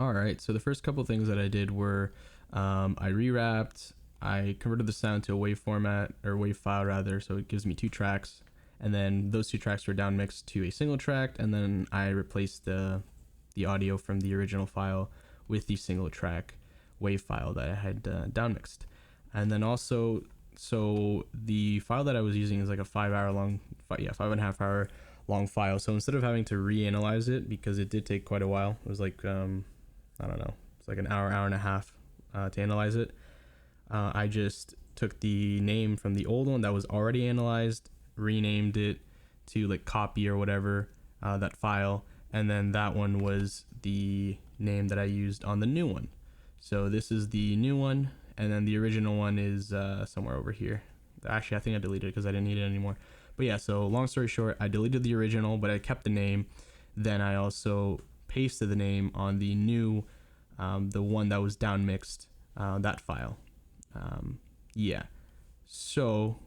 All right, so the first couple things that I did were I rewrapped, I converted the sound to a wave format, or wave file rather, so it gives me 2 tracks, and then those 2 tracks were downmixed to a single track, and then I replaced the audio from the original file with the single track wave file that I had downmixed. And then also, so the file that I was using is like a 5.5 hour long file. So instead of having to reanalyze it, because it did take quite a while, it was like I don't know, it's like an hour and a half to analyze it. I just took the name from the old one that was already analyzed, renamed it to like copy or whatever, that file, and then that one was the name that I used on the new one. So this is the new one, and then the original one is somewhere over here. Actually, I think I deleted it because I didn't need it anymore. But yeah, so long story short, I deleted the original, but I kept the name. Then I also pasted the name on the new, the one that was downmixed, that file. Yeah. So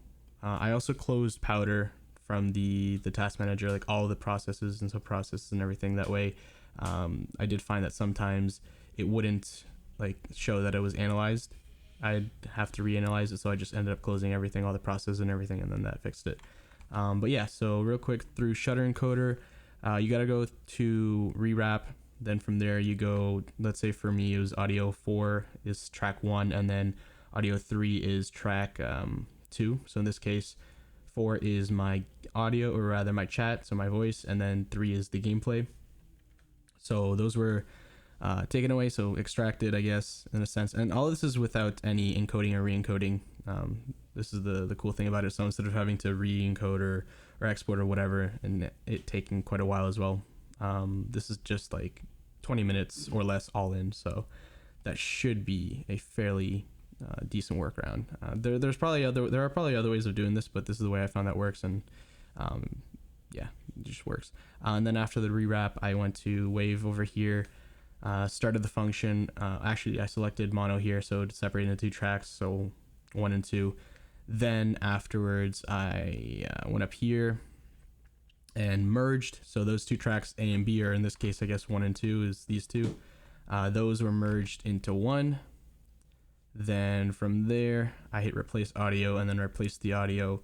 I also closed Powder from the task manager, like all the processes and sub-processes and everything. That way, I did find that sometimes it wouldn't like show that it was analyzed. I'd have to reanalyze it, so I just ended up closing everything, all the processes and everything, and then that fixed it. But yeah, so real quick, through Shutter Encoder, you gotta go to Rewrap. Then from there you go, let's say for me it was audio 4 is track 1, and then audio 3 is track 2. So in this case, 4 is my audio, or rather my chat, so my voice, and then 3 is the gameplay. So those were taken away, so extracted, I guess, in a sense. And all of this is without any encoding or re-encoding. This is the cool thing about it. So instead of having to re-encode or export or whatever, and it taking quite a while as well, this is just like 20 minutes or less all in. So that should be a fairly decent workaround. There are probably other ways of doing this, but this is the way I found that works, and yeah, it just works. And then after the rewrap, I went to Wave over here, started the function. Actually, I selected mono here, so it separated into 2 tracks, so 1 and 2. Then afterwards, I went up here and merged. So those 2 tracks, A and B, are in this case, I guess 1 and 2 is these 2. Those were merged into 1. Then from there, I hit replace audio, and then replace the audio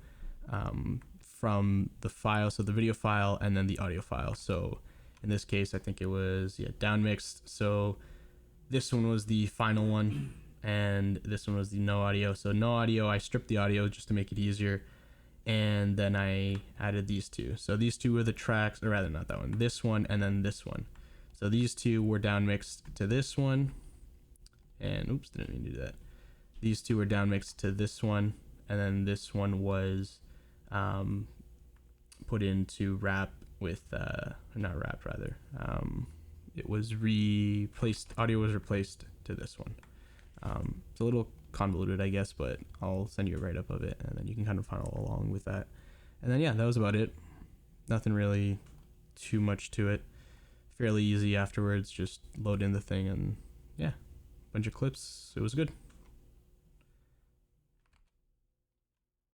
from the file, so the video file and then the audio file. So in this case, I think it was downmixed. So this one was the final one, and this one was the no audio. So no audio, I stripped the audio just to make it easier, and then I added these 2. So these 2 were the tracks, or rather not that one, this one and then this one. So these 2 were downmixed to this one, and oops, didn't mean to do that. These 2 were downmixed to this one, and then this one was put into wrap with not wrap rather. It was replaced. Audio was replaced to this one. It's a little convoluted, I guess, but I'll send you a write-up of it, and then you can kind of follow along with that. And then yeah, that was about it. Nothing really too much to it. Fairly easy afterwards. Just load in the thing, and yeah, bunch of clips. It was good.